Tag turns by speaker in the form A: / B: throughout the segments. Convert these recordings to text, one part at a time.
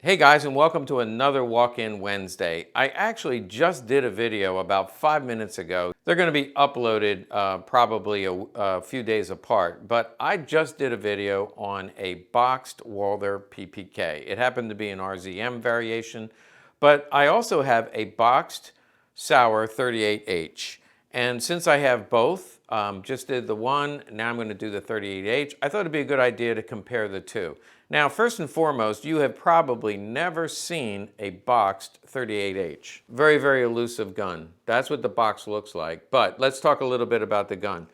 A: Hey guys, and welcome to another Walk-In Wednesday. I actually just did a video about 5 minutes ago. They're going to be uploaded probably a few days apart, but I just did a video on a boxed Walther PPK. It happened to be an RZM variation, but I also have a boxed Sauer 38H. And since I have both, just did the one, now I'm going to do the 38H, I thought it'd be a good idea to compare the two. Now, first and foremost, you have probably never seen a boxed 38H. Very, very elusive gun. That's what the box looks like. But let's talk a little bit about the gun.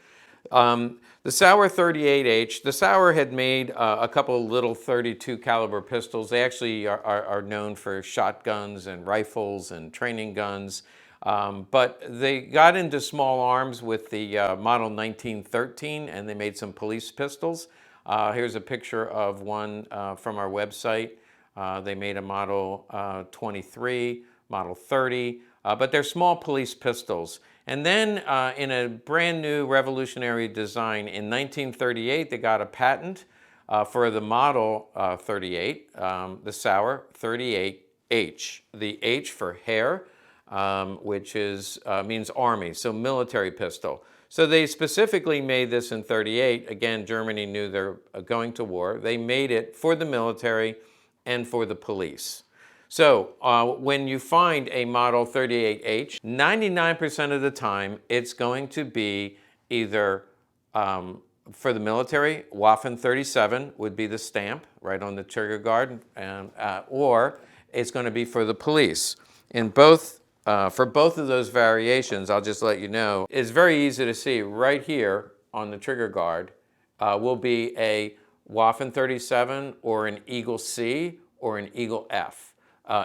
A: The Sauer 38H, the Sauer had made a couple of little 32 caliber pistols. They actually are known for shotguns and rifles and training guns. But they got into small arms with the model 1913, and they made some police pistols. Here's a picture of one from our website. They made a model 23, model 30, but they're small police pistols. And then in a brand new revolutionary design in 1938, they got a patent for the model 38, the Sauer 38H. The H for hair, which means army, so military pistol. So they specifically made this in 38. Again, Germany knew they're going to war. They made it for the military and for the police. So when you find a model 38H, 99% of the time it's going to be either for the military, Waffen 37 would be the stamp right on the trigger guard, or it's going to be for the police. For both of those variations, I'll just let you know, it's very easy to see right here on the trigger guard will be a Waffen 37 or an Eagle C or an Eagle F.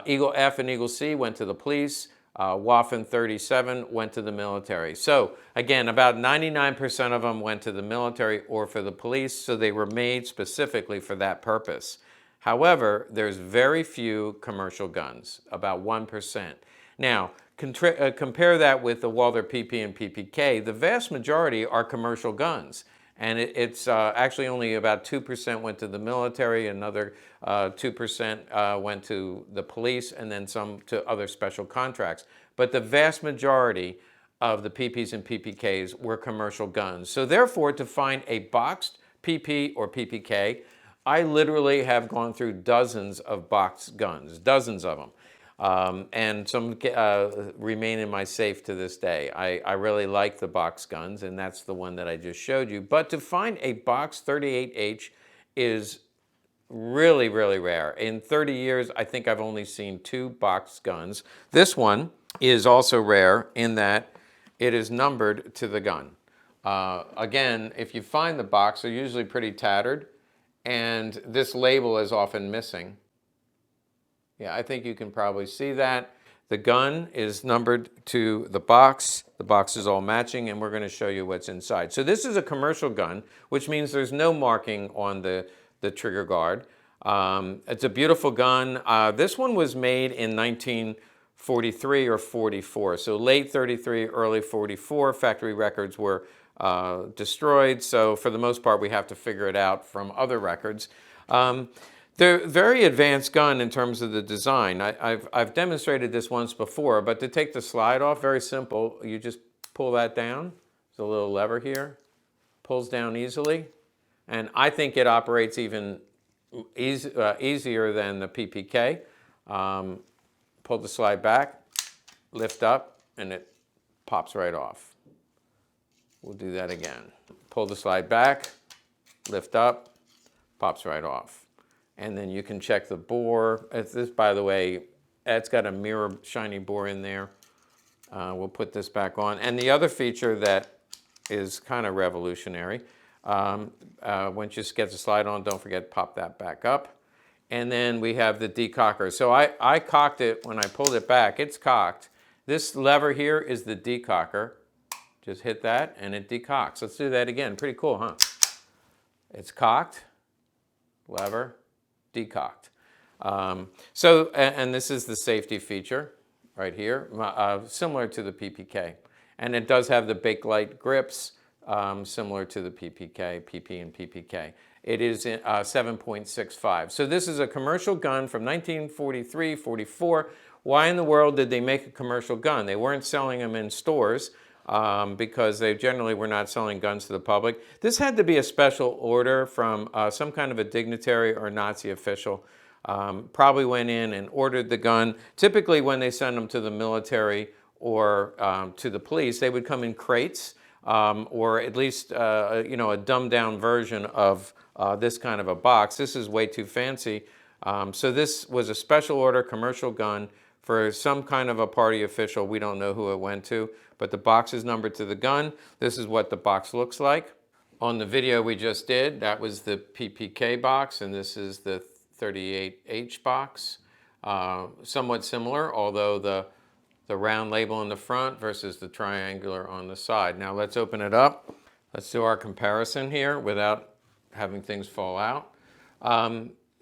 A: Eagle F and Eagle C went to the police. Waffen 37 went to the military. So again, about 99% of them went to the military or for the police, so they were made specifically for that purpose. However, there's very few commercial guns, about 1%. Now, compare that with the Walther PP and PPK. The vast majority are commercial guns, and it's actually only about 2% went to the military, another 2% went to the police, and then some to other special contracts. But the vast majority of the PPs and PPKs were commercial guns. So therefore, to find a boxed PP or PPK, I literally have gone through dozens of boxed guns, dozens of them. And some remain in my safe to this day. I really like the box guns, and that's the one that I just showed you. But to find a box 38H is really, really rare. In 30 years, I think I've only seen 2 box guns. This one is also rare in that it is numbered to the gun. Again, if you find the box, they're usually pretty tattered, and this label is often missing. Yeah, I think you can probably see that. The gun is numbered to the box. The box is all matching, and we're going to show you what's inside. So this is a commercial gun, which means there's no marking on the trigger guard. It's a beautiful gun. This one was made in 1943 or 44, so late 33, early 44. Factory records were destroyed, so for the most part, we have to figure it out from other records. They're a very advanced gun in terms of the design. I've demonstrated this once before, but to take the slide off, very simple. You just pull that down. There's a little lever here. Pulls down easily. And I think it operates even easier than the PPK. Pull the slide back, lift up, and it pops right off. We'll do that again. Pull the slide back, lift up, pops right off. And then you can check the bore. This, by the way, it's got a mirror shiny bore in there. We'll put this back on. And the other feature that is kind of revolutionary, once you get the slide on, don't forget to pop that back up. And then we have the decocker. So I cocked it when I pulled it back. It's cocked. This lever here is the decocker. Just hit that and it decocks. Let's do that again. Pretty cool, huh? It's cocked, lever, decocked. And this is the safety feature right here, similar to the PPK. And it does have the Bakelite grips. similar to the PPK, PP, and PPK. It is 7.65. So this is a commercial gun from 1943, 44. Why in the world did they make a commercial gun? They weren't selling them in stores because they generally were not selling guns to the public. This had to be a special order from some kind of a dignitary or Nazi official. Probably went in and ordered the gun. Typically when they send them to the military or to the police, they would come in crates. Or at least a dumbed down version of this kind of a box. This is way too fancy. So this was a special order commercial gun for some kind of a party official. We don't know who it went to, but the box is numbered to the gun. This is what the box looks like. On the video we just did, that was the PPK box, and this is the 38H box. Somewhat similar, although the round label in the front versus the triangular on the side. Now let's open it up. Let's do our comparison here without having things fall out.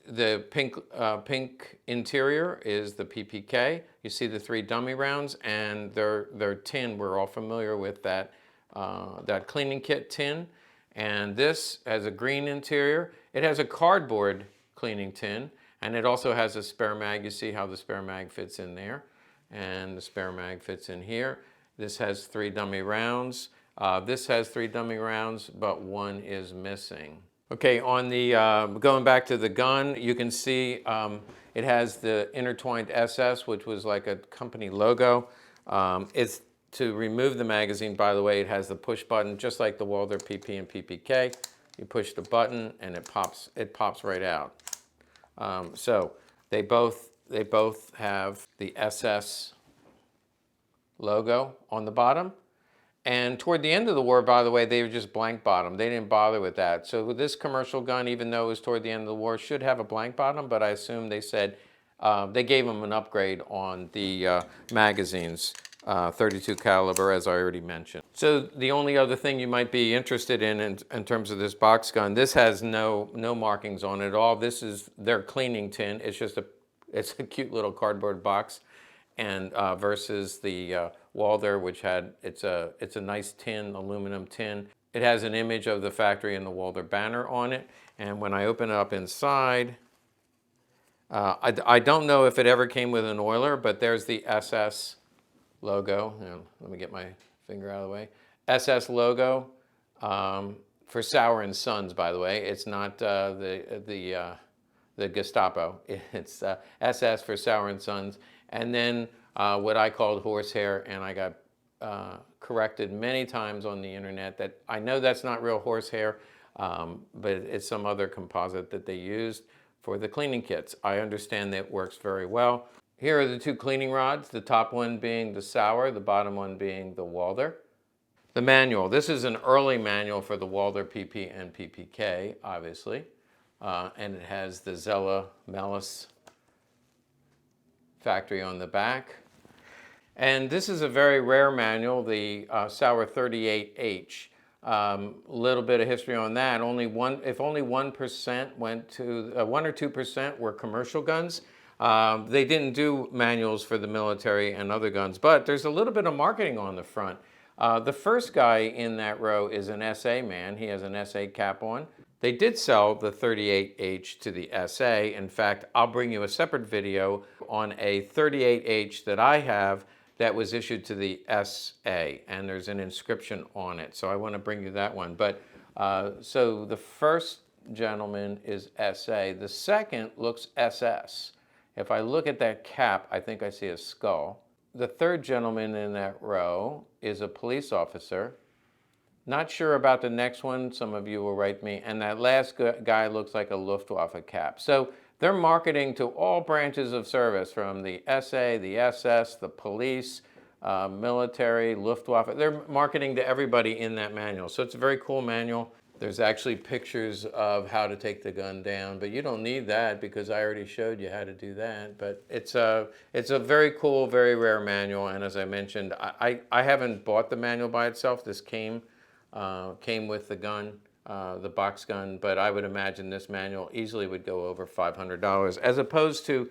A: The pink interior is the PPK. You see the 3 dummy rounds, and their tin. We're all familiar with that, that cleaning kit tin. And this has a green interior. It has a cardboard cleaning tin, and it also has a spare mag. You see how the spare mag fits in there, and the spare mag fits in here. This has 3 dummy rounds. This has 3 dummy rounds, but 1 is missing. Okay, on the going back to the gun, you can see it has the intertwined SS, which was like a company logo. It's to remove the magazine, by the way, it has the push button, just like the Walther PP and PPK. You push the button and it pops right out. So they both have the SS logo on the bottom. And toward the end of the war, by the way, they were just blank bottom. They didn't bother with that. So this commercial gun, even though it was toward the end of the war, should have a blank bottom, but I assume they said they gave them an upgrade on the magazines, 32 caliber, as I already mentioned. So the only other thing you might be interested in terms of this box gun, this has no markings on it at all. This is their cleaning tin. It's just it's a cute little cardboard box, and versus the Walther, which had it's a nice tin, aluminum tin. It has an image of the factory and the Walther banner on it. And when I open it up inside, I don't know if it ever came with an oiler, but there's the SS logo. Let me get my finger out of the way. SS logo for Sauer and Sons, by the way. It's not the Gestapo. It's SS for Sauer and Sons. And then what I called horsehair, and I got corrected many times on the internet that I know that's not real horsehair, but it's some other composite that they used for the cleaning kits. I understand that it works very well. Here are the 2 cleaning rods, the top one being the Sauer, the bottom one being the Walther. The manual. This is an early manual for the Walther PP and PPK, obviously. And it has the Zella Mellis factory on the back. And this is a very rare manual, the Sauer 38H. Little bit of history on that. If only 1% went to 1 or 2% were commercial guns. They didn't do manuals for the military and other guns, but there's a little bit of marketing on the front. The first guy in that row is an SA man. He has an SA cap on. They did sell the 38H to the SA. In fact, I'll bring you a separate video on a 38H that I have that was issued to the SA, and there's an inscription on it. So I want to bring you that one. But so the first gentleman is SA. The second looks SS. If I look at that cap, I think I see a skull. The third gentleman in that row is a police officer. Not sure about the next one. Some of you will write me. And that last guy looks like a Luftwaffe cap. So they're marketing to all branches of service, from the SA, the SS, the police, military, Luftwaffe. They're marketing to everybody in that manual. So it's a very cool manual. There's actually pictures of how to take the gun down, but you don't need that because I already showed you how to do that. But it's a very cool, very rare manual. And as I mentioned, I haven't bought the manual by itself. This came with the gun, the box gun, but I would imagine this manual easily would go over $500, as opposed to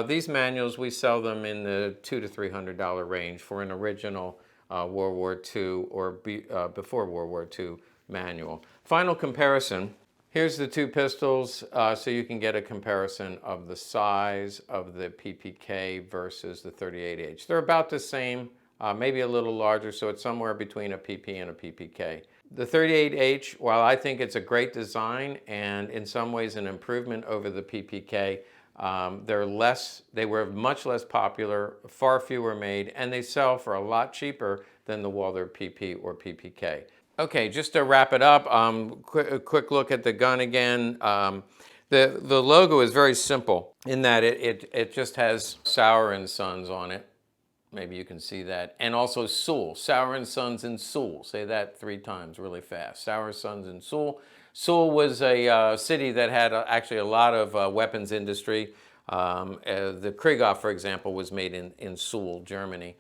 A: these manuals. We sell them in the $200 to $300 range for an original World War II or before World War II manual. Final comparison. Here's the two pistols, so you can get a comparison of the size of the PPK versus the 38H. They're about the same, maybe a little larger, so it's somewhere between a PP and a PPK. The 38H, while I think it's a great design and in some ways an improvement over the PPK, they were much less popular, far fewer made, and they sell for a lot cheaper than the Walther PP or PPK. Okay, just to wrap it up, a quick look at the gun again. The logo is very simple in that it just has Sauer and Sons on it. Maybe you can see that. And also Sewell, Sauer and Sons in Sewell. Say that 3 times really fast. Sauer, Sons in Sewell. Sewell was a city that had actually a lot of weapons industry. The Krieghoff, for example, was made in Sewell, Germany.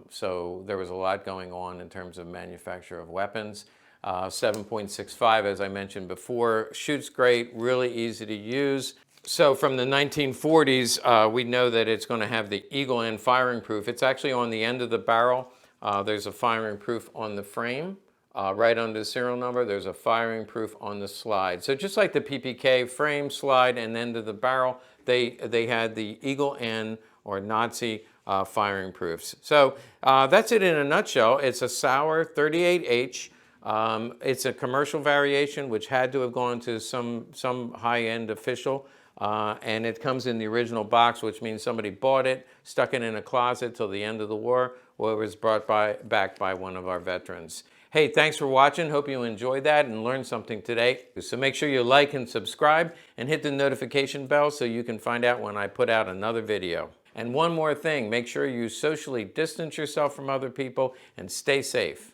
A: So there was a lot going on in terms of manufacture of weapons. 7.65, as I mentioned before, shoots great, really easy to use. So from the 1940s, we know that it's going to have the eagle end firing proof. It's actually on the end of the barrel. There's a firing proof on the frame. Right under the serial number, there's a firing proof on the slide. So just like the PPK frame, slide, and end of the barrel, they had the eagle end or Nazi firing proofs. So that's it in a nutshell. It's a Sauer 38H. It's a commercial variation which had to have gone to some high-end official. And it comes in the original box, which means somebody bought it, stuck it in a closet till the end of the war, or it was brought back by one of our veterans. Hey, thanks for watching. Hope you enjoyed that and learned something today. So make sure you like and subscribe and hit the notification bell so you can find out when I put out another video. And one more thing, make sure you socially distance yourself from other people and stay safe.